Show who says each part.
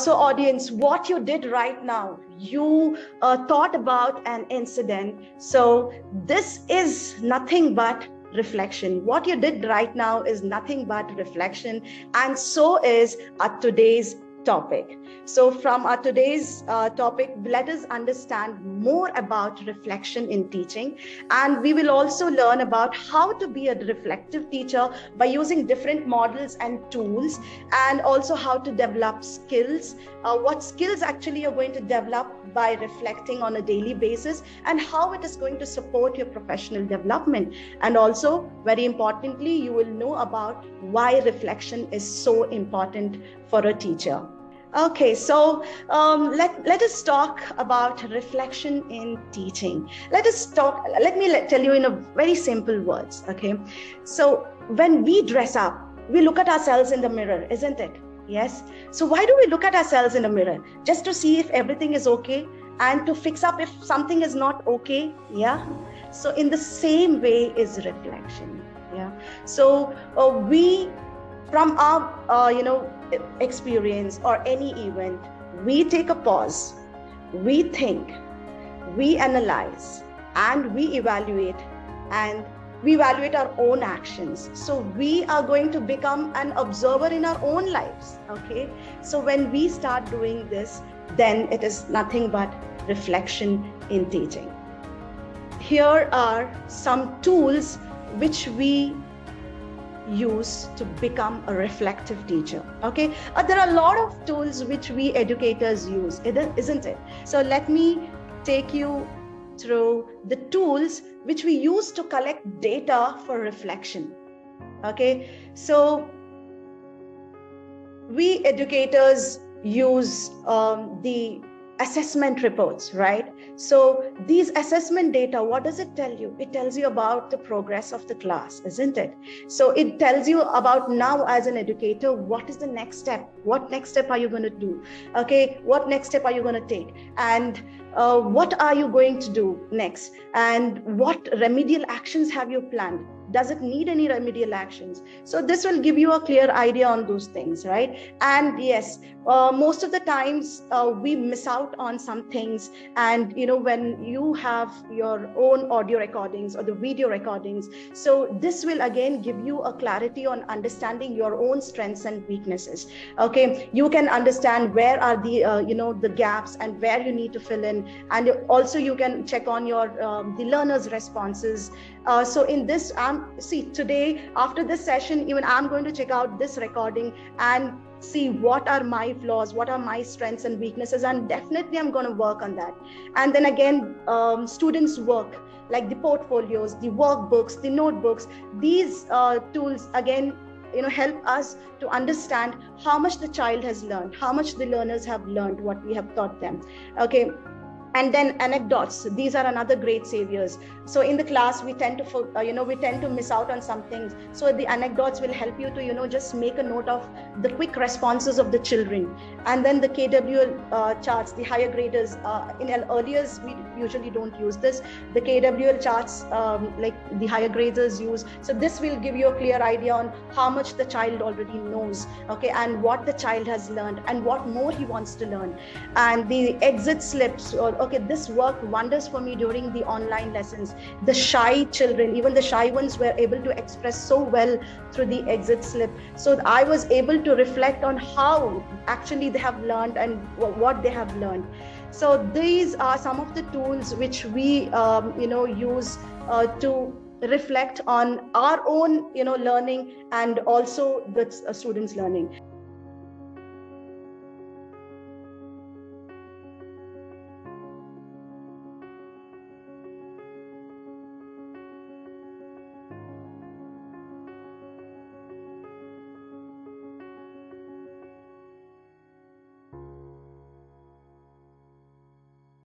Speaker 1: So audience, what you did right now, you thought about an incident. So this is nothing but reflection. What you did right now is nothing but reflection, and so is our today's topic. So from our today's topic, let us understand more about reflection in teaching, and we will also learn about how to be a reflective teacher by using different models and tools, and also how to develop skills, what skills actually you're going to develop by reflecting on a daily basis, and how it is going to support your professional development. And also, very importantly, you will know about why reflection is so important for a teacher. Okay, so let us talk about reflection in teaching. Let me tell you in a very simple words, okay? So when we dress up, we look at ourselves in the mirror, isn't it? Yes. So why do we look at ourselves in the mirror? Just to see if everything is okay and to fix up if something is not okay, yeah? So in the same way is reflection, yeah? So we, from our experience or any event, we take a pause, we think, we analyze, and we evaluate our own actions. So we are going to become an observer in our own lives, okay? So when we start doing this, then it is nothing but reflection in teaching. Here are some tools which we use to become a reflective teacher, okay? There are a lot of tools which we educators use, isn't it? So let me take you through the tools which we use to collect data for reflection, okay? So we educators use the assessment reports, right? So these assessment data, what does it tell you? It tells you about the progress of the class, isn't it? So it tells you about now as an educator, what is the next step? What next step are you going to do? Okay, what next step are you going to take? And what are you going to do next? And what remedial actions have you planned? Does it need any remedial actions? So this will give you a clear idea on those things, right? And yes, most of the times we miss out on some things. And when you have your own audio recordings or the video recordings, so this will again give you a clarity on understanding your own strengths and weaknesses. Okay, you can understand where are the the gaps and where you need to fill in, and also you can check on your the learners' responses. So in this, see, today after this session, even I'm going to check out this recording and see what are my flaws, what are my strengths and weaknesses, and definitely I'm going to work on that. And then again, students' work, like the portfolios, the workbooks, the notebooks, these tools again help us to understand how much the child has learned, how much the learners have learned, what we have taught them, okay? And then anecdotes, these are another great saviors. So in the class, we tend to miss out on some things. So the anecdotes will help you to, just make a note of the quick responses of the children. And then the KWL charts, the higher graders, in earlier, we usually don't use this. The KWL charts, like the higher graders use. So this will give you a clear idea on how much the child already knows, okay, and what the child has learned and what more he wants to learn. And the exit slips, okay, this worked wonders for me during the online lessons. The shy children, even the shy ones, were able to express so well through the exit slip. So I was able to reflect on how actually they have learned and what they have learned. So these are some of the tools which we use to reflect on our own learning and also the students' learning.